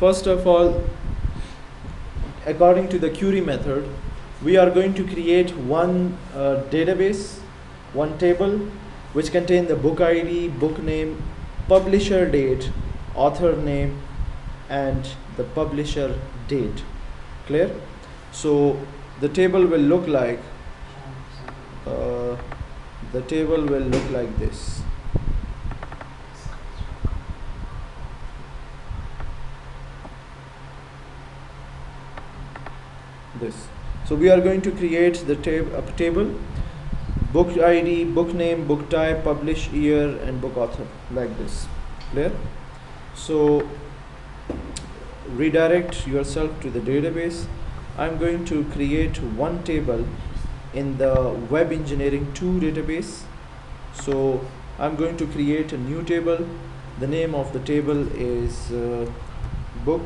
First of all, according to the Curie method, we are going to create one database, one table, which contain the book ID, book name, publisher date, author name, and the publisher date. Clear? So the table will look like this. So we are going to create the table, book ID, book name, book type, publish year, and book author, like this. Clear? So redirect yourself to the database. I'm going to create one table in the Web Engineering 2 database. So I'm going to create a new table. The name of the table is book,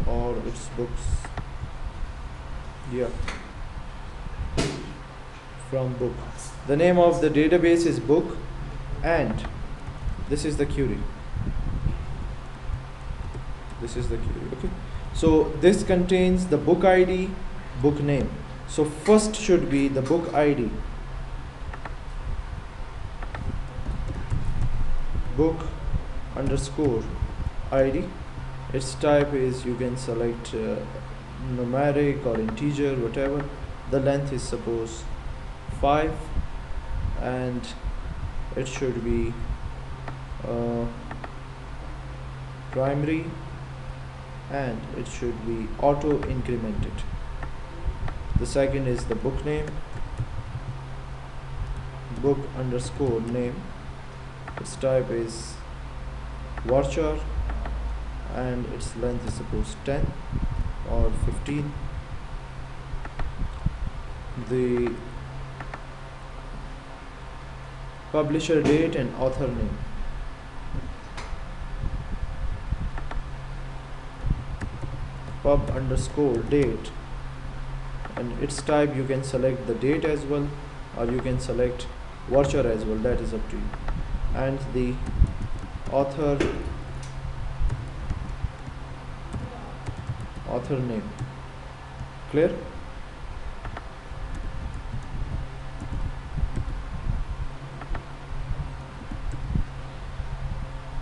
or it's books. Yeah, from book. The name of the database is book, and this is the Curie. Okay, so this contains the book ID, book name. So first should be the book ID, book underscore ID. Its type is, you can select numeric or integer, whatever. The length is suppose 5, and it should be primary, and it should be auto incremented. The second is the book name, book underscore name. Its type is varchar, and its length is suppose 10 or 15. The publisher date and author name. Pub underscore date, and its type, you can select the date as well, or you can select varchar as well, that is up to you. And the author name. Clear?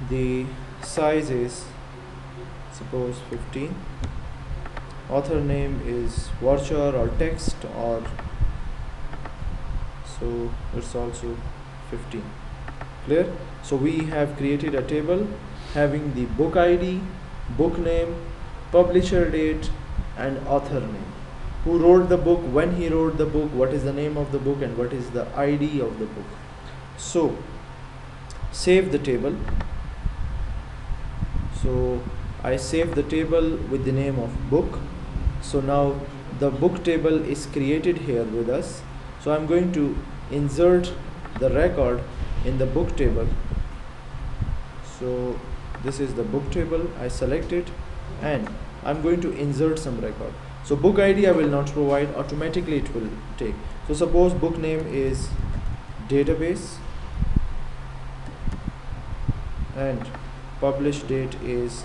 The size is suppose 15. Author name is varchar or text, or so it's also 15. Clear? So we have created a table having the book ID, book name, publisher date, and author name. Who wrote the book, when he wrote the book, what is the name of the book, and what is the ID of the book. So save the table. So I save the table with the name of book. So now the book table is created here with us. So I'm going to insert the record in the book table. So this is the book table. I select it, and I'm going to insert some record. So book ID I will not provide, automatically it will take. So suppose book name is database, and publish date is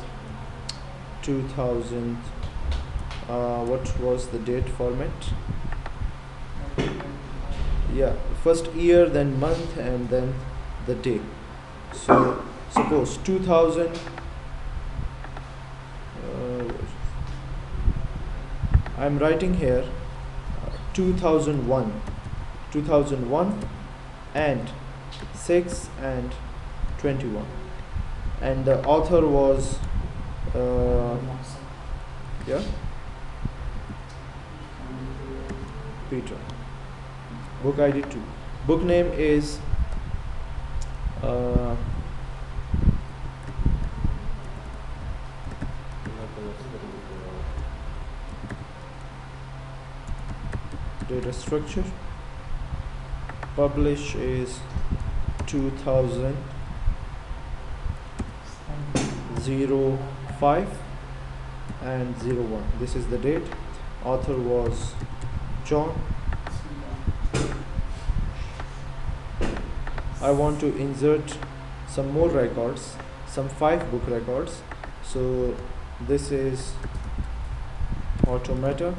2000. What was the date format? Yeah, first year, then month, and then the day. So suppose 2000. I'm writing here 2001, and 6 and 21, and the author was Peter. Book ID 2. Book name is data structure. Publish is 2000 05 and 01. This is the date. Author was John. I want to insert some more records, some 5 book records. So This is Automata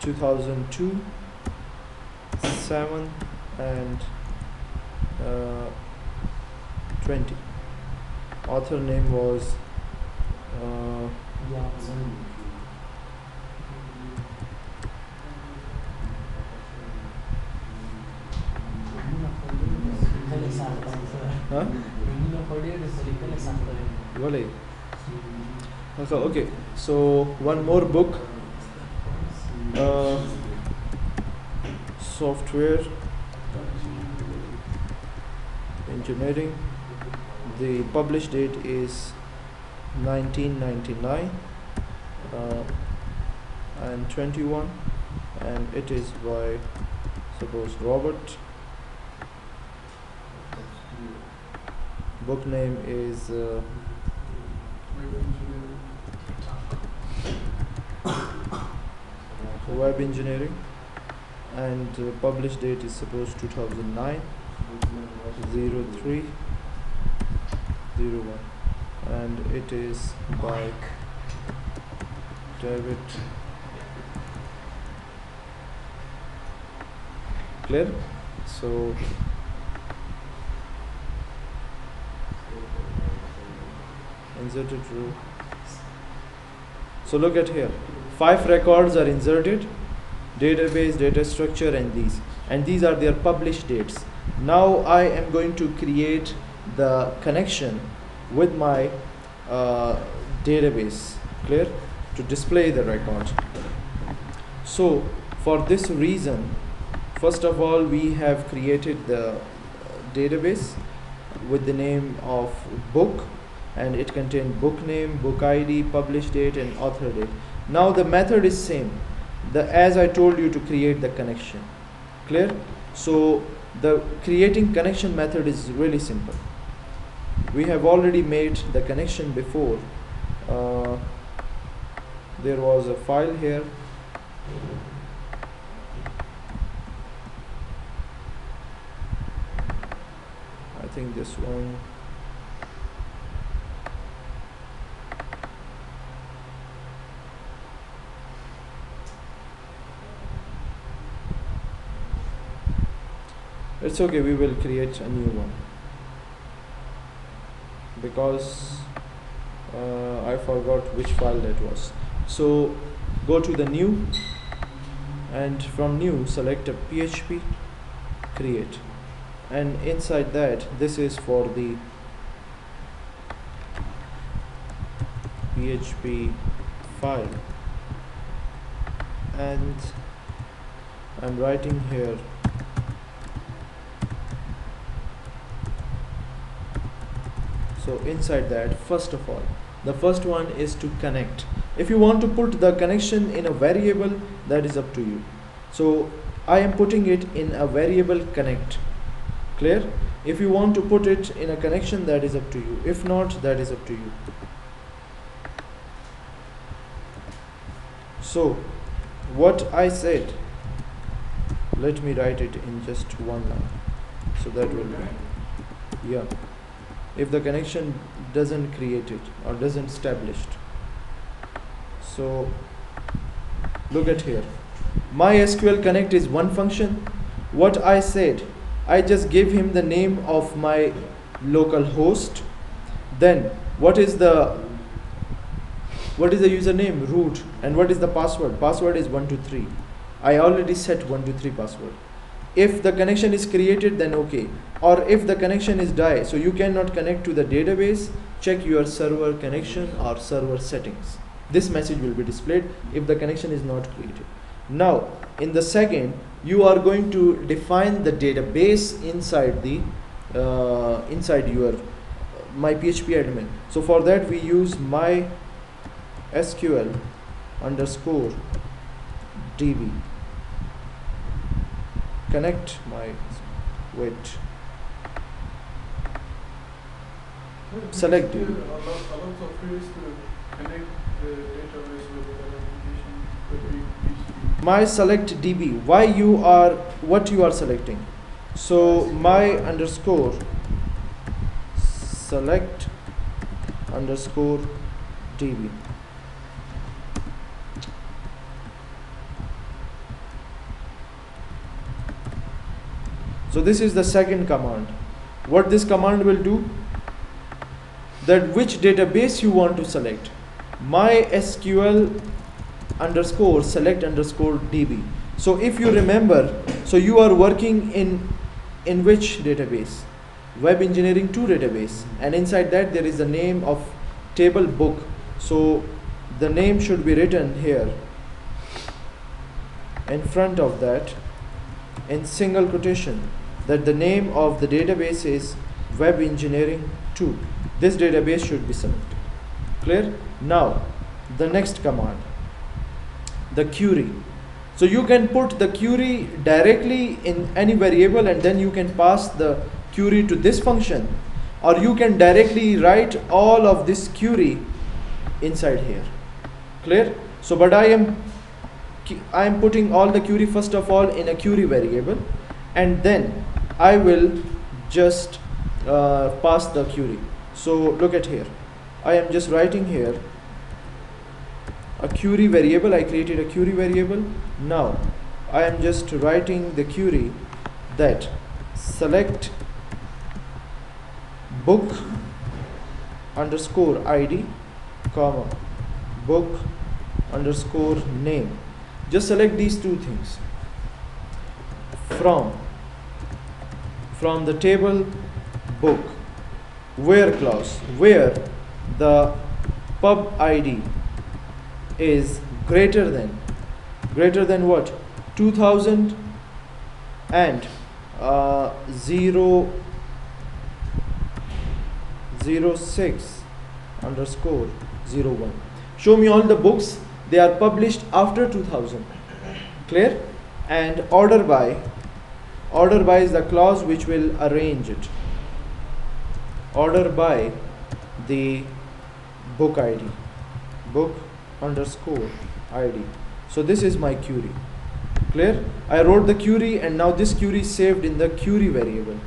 2002, 7 and 20. Author name was huh? Wale. Okay, so one more book, software engineering. The published date is 1999 and 21, and it is by, suppose, Robert. Book name is Web Engineering, and published date is suppose 2009 03 01, and it is by David. Clear? So inserted row. So look at here, 5 records are inserted: database, data structure, and these are their published dates. Now I am going to create the connection with my database, clear, to display the records. So for this reason, first of all, we have created the database with the name of book, and it contains book name, book ID, published date, and author date. Now the method is same, as I told you, to create the connection. Clear? So the creating connection method is really simple. We have already made the connection before. There was a file here. I think this one. It's okay, we will create a new one, because I forgot which file that was. So go to the new, and from new select a PHP create, and inside that, this is for the PHP file, and I'm writing here so inside that, first of all, the first one is to connect. If you want to put the connection in a variable, that is up to you. So I am putting it in a variable connect. Clear? If you want to put it in a connection, that is up to you. If not, that is up to you. So what I said, let me write it in just one line, so that will be, yeah, if the connection doesn't create it or doesn't established. So look at here, MySQL connect is one function. What I said, I just gave him the name of my local host. Then what is the username? Root. And what is the password? Password is 123. I already set 123 password. If the connection is created, then okay. Or if the connection is die, so you cannot connect to the database, check your server connection or server settings. This message will be displayed if the connection is not created. Now in the second, you are going to define the database inside the inside your my PHP admin. So for that we use MySQL _ DB connect my wait select DB. A lot of ways to connect the database with the application could be PHP. My select DB. What you are selecting? So my _ select underscore db. So this is the second command. What this command will do, that which database you want to select, MySQL underscore select underscore db. So if you remember, so you are working in which database? Web Engineering 2 database, and inside that there is the name of table book. So the name should be written here in front of that in single quotation, that the name of the database is Web Engineering 2. This database should be selected. Clear? Now the next command, the query. So you can put the query directly in any variable and then you can pass the query to this function, or you can directly write all of this query inside here. Clear? So but I am putting all the query first of all in a query variable, and then I will just pass the query. So look at here, I am just writing here a query variable. I created a query variable. Now I am just writing the query that select book underscore id comma book underscore name. Just select these two things from the table book where clause, where the pub id is greater than what, 2000 and 006 underscore 01. Show me all the books they are published after 2000. Clear? And order by is the clause which will arrange it. Order by the book id, book underscore id. So this is my query. Clear? I wrote the query and now this query is saved in the query variable.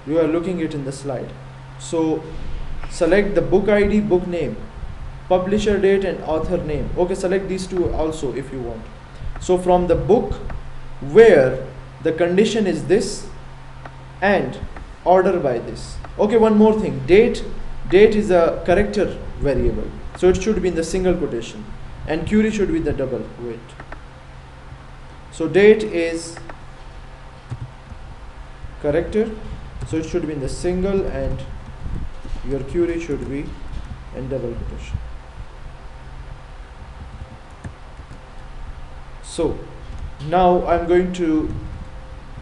You are looking it in the slide. So select the book id, book name, publisher date and author name. Okay, select these two also if you want. So from the book where the condition is this and order by this. Okay, one more thing, date is a character variable, so it should be in the single quotation, and query should be the double. Wait, so date is character, so it should be in the single, and your query should be in double quotation. So now I'm going to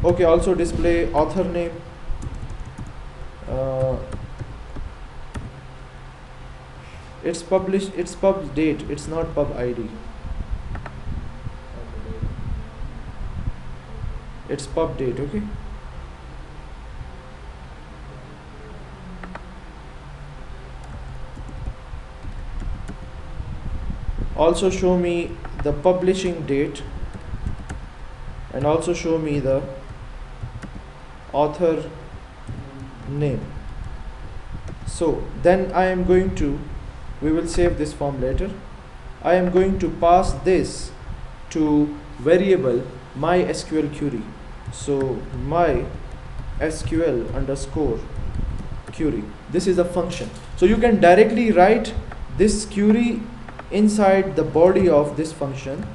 also display author name. It's published, it's pub date, it's not pub id, it's pub date. Okay, also show me the publishing date and also show me the author name. So then I am going to, we will save this form later. I am going to pass this to variable MySQL Curie. So MySQL underscore Curie. This is a function. So you can directly write this query inside the body of this function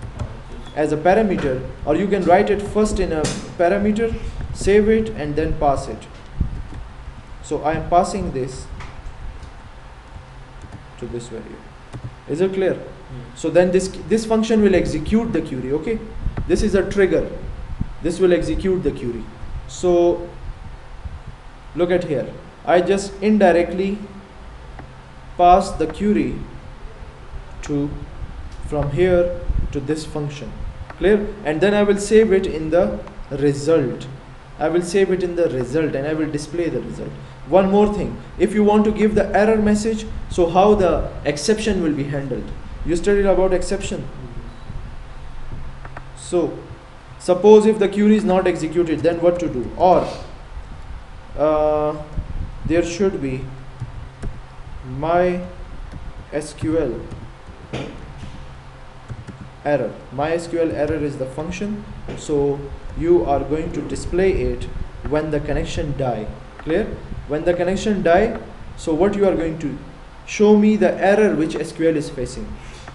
as a parameter, or you can write it first in a parameter, save it and then pass it. So I am passing this to this variable. Is it clear? So then this function will execute the query. Okay, this is a trigger, this will execute the query. So look at here, I just indirectly pass the query from here to this function. Clear? And then I will save it in the result. I will save it in the result and I will display the result. One more thing, if you want to give the error message, so how the exception will be handled. You studied about exception. So suppose if the query is not executed, then what to do? Or there should be MySQL error. MySQL error is the function, so you are going to display it when the connection die. Clear? When the connection die, so what you are going to show me the error which SQL is facing.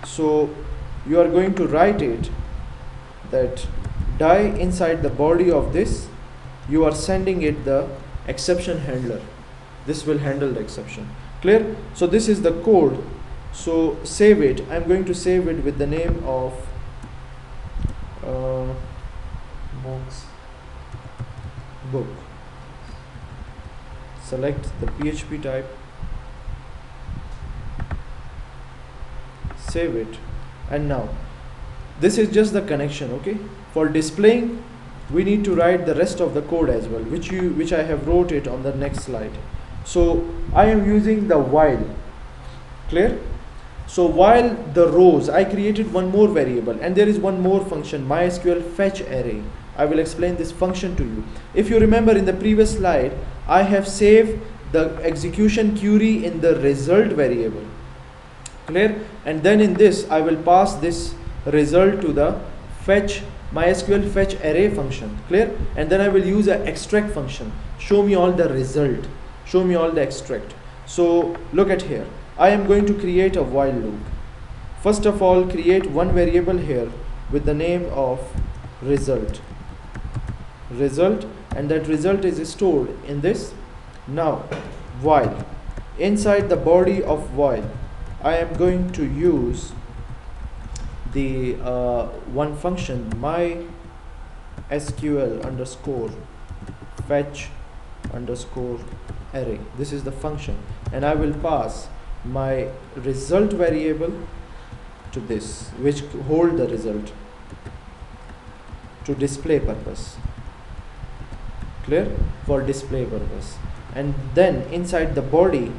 So you are going to write it that die inside the body of this, you are sending it the exception handler. This will handle the exception. Clear? So this is the code. So save it. I'm going to save it with the name of book. Select the PHP type, save it, and now this is just the connection. Okay, for displaying we need to write the rest of the code as well, which I have wrote it on the next slide. So I am using the while. Clear? So while the rows, I created one more variable, and there is one more function, MySQL fetch array. I will explain this function to you. If you remember in the previous slide, I have saved the execution query in the result variable. Clear? And then in this I will pass this result to the fetch MySQL fetch array function. Clear? And then I will use an extract function. Show me all the result. Show me all the extract. So look at here. I am going to create a while loop. First of all, create one variable here with the name of result. Result, and that result is stored in this. Now while, inside the body of while, I am going to use the one function MySQL underscore fetch underscore array. This is the function, and I will pass my result variable to this, which hold the result to display purpose. Clear? For display purpose. And then inside the body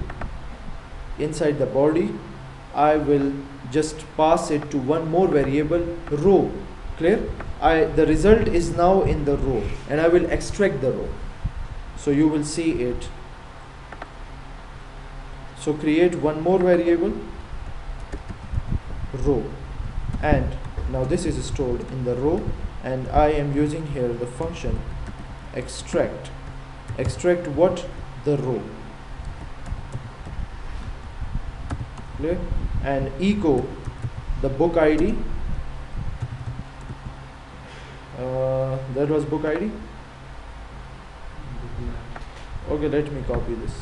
I will just pass it to one more variable, row. Clear? The result is now in the row, and I will extract the row, so you will see it. So create one more variable, row, and now this is stored in the row, and I am using here the function extract. Extract what? The row. Clear? And echo the book ID. That was book ID. Okay, let me copy this.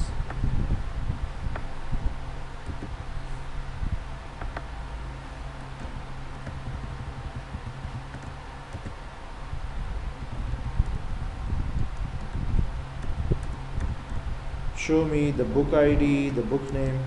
Show me the book ID, the book name.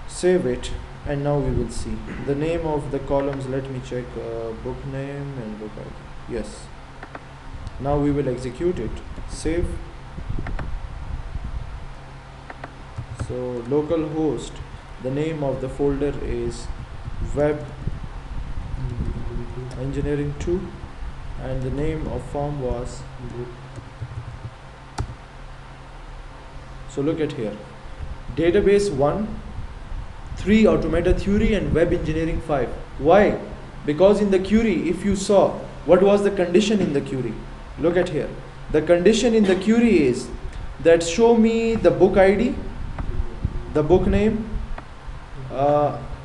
Save it, and now we will see the name of the columns. Let me check book name and book ID. Yes. Now we will execute it. Save. So localhost, the name of the folder is web engineering 2, and the name of form was so look at here, database 1, 3 automata theory, and web engineering 5. Why? Because in the query, if you saw, what was the condition in the query? Look at here. The condition in the query is that show me the book ID, the book name,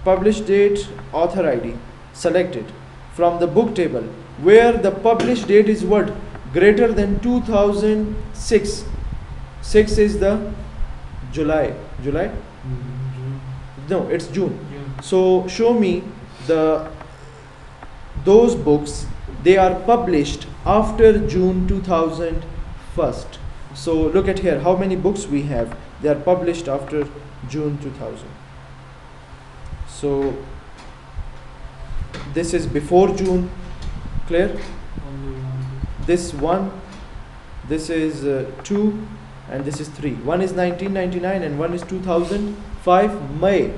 published date, author ID. Select it from the book table, where the published date is what? Greater than 2006. 6 is the July. July? No, it's June. Yeah. So show me those books, they are published after June 2001. So look at here, how many books we have, they are published after June 2000. So this is before June. Clear? Only one. this 1, this is 2, and this is 3. One is 1999 and one is 2005 May.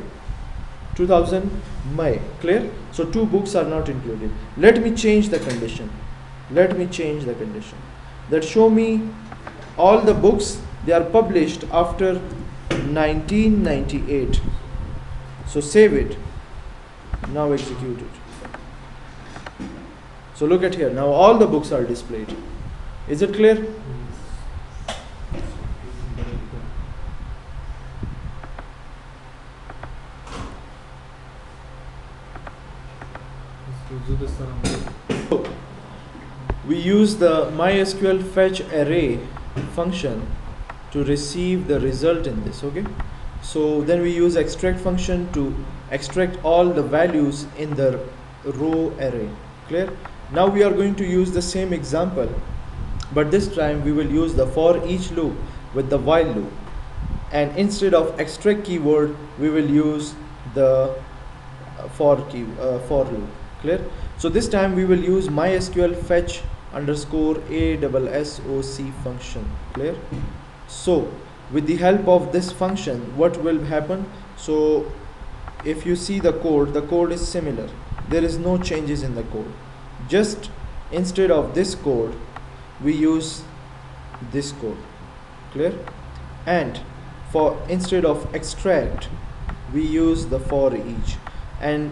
2000 May. Clear? So 2 books are not included. Let me change the condition. Let me change the condition. That show me all the books they are published after 1998. So save it. Now execute it. So look at here. Now all the books are displayed. Is it clear? We use the MySQL fetch array function to receive the result in this. Okay, so then we use extract function to extract all the values in the row array. Clear? Now we are going to use the same example, but this time we will use the for each loop with the while loop, and instead of extract keyword we will use the for loop. Clear? So this time we will use MySQL fetch underscore ASSOC function. Clear? So with the help of this function, what will happen? So if you see the code is similar. There is no changes in the code. Just instead of this code we use this code. Clear? And for instead of extract we use the for each, and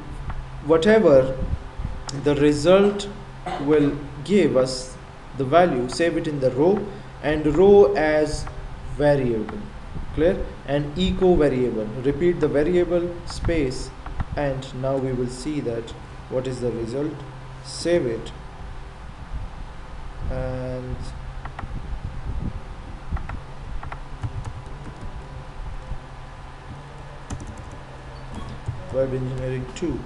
whatever the result will give us the value, save it in the row, and row as variable. Clear? And echo variable, repeat the variable space, and now we will see that what is the result. Save it, and web engineering 2.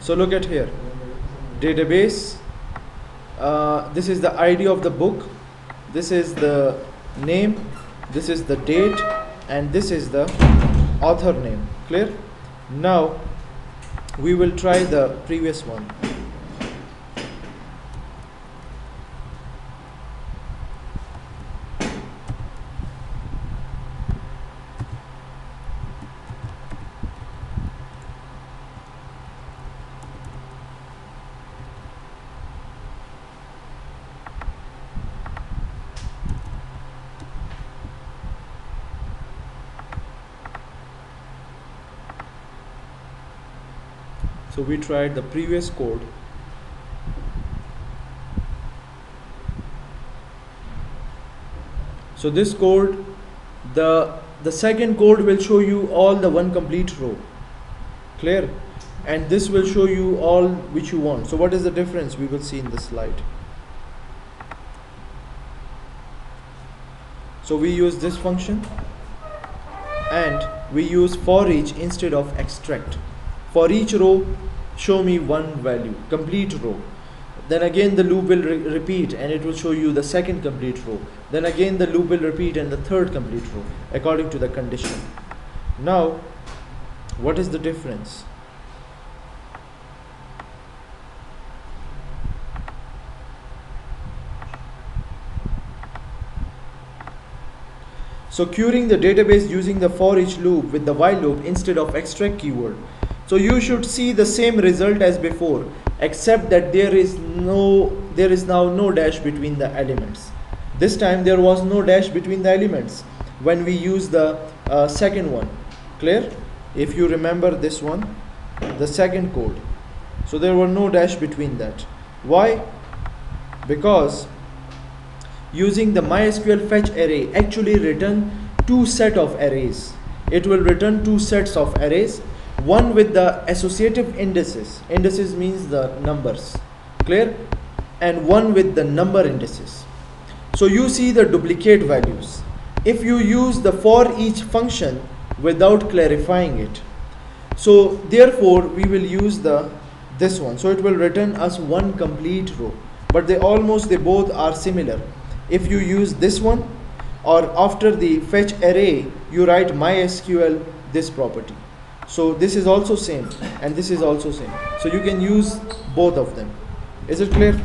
So look at here, database, this is the ID of the book, this is the name, this is the date, and this is the author name. Clear? Now we will try the previous one. So we tried the previous code. So this code, the second code will show you all the one complete row. Clear? And this will show you all which you want. So what is the difference? We will see in the slide. So we use this function, and we use for each instead of extract. For each row, show me one value, complete row. Then again the loop will repeat, and it will show you the second complete row. Then again the loop will repeat and the third complete row according to the condition. Now what is the difference? So querying the database using the for each loop with the while loop instead of extract keyword. So you should see the same result as before, except that there is now no dash between the elements. This time there was no dash between the elements when we use the second one. Clear? If you remember this one, the second code. So there were no dash between that. Why? Because using the MySQL fetch array actually return two set of arrays. It will return two sets of arrays. One with the associative indices. Indices means the numbers. Clear? And one with the number indices. So you see the duplicate values. If you use the for each function without clarifying it, so therefore we will use this one. So it will return us one complete row. but they both are similar. If you use this one, or after the fetch array you write MySQL this property. So this is also same and this is also same. So you can use both of them. Is it clear?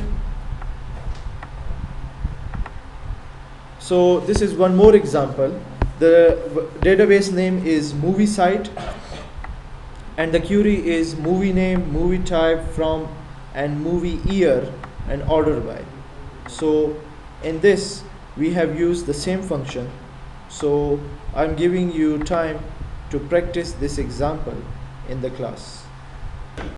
So this is one more example. The database name is movie site, and the query is movie name, movie type, from, and movie year, and order by. So in this we have used the same function. So I'm giving you time to practice this example in the class.